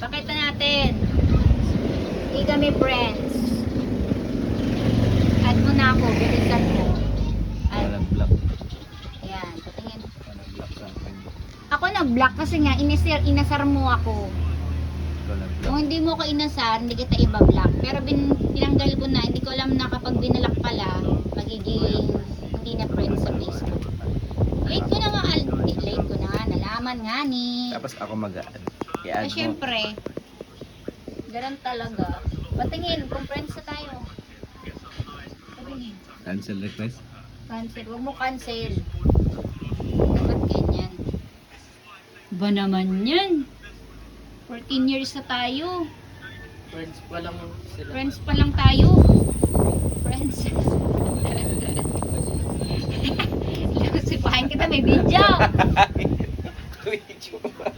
Pakita natin. Hindi kami friends. Add mo na ako. Bilisan mo. Add. Walang block. Ayan. Patingin. Walang block sa akin. Ako nag-block kasi nga inasar mo ako. Walang block. Kung hindi mo ko inasar, hindi kita iba-block. Pero tinanggal ko na. Hindi ko alam na kapag binalak pala, magiging hindi na friends sa Facebook. Late ko na nga. Late ko na nga. Nalaman nga ni. Tapos ako mag-add. Eh, I-add mo. syempre. Ganun talaga. Patingin, kung friends na tayo. Patingin. Cancel request. Cancel. Huwag mo cancel. Dapat ganyan. Ba naman yan? 14 years na tayo. Friends pa lang sila. Friends pa lang tayo. Friends. Lusipahin kita, may video. Video ba?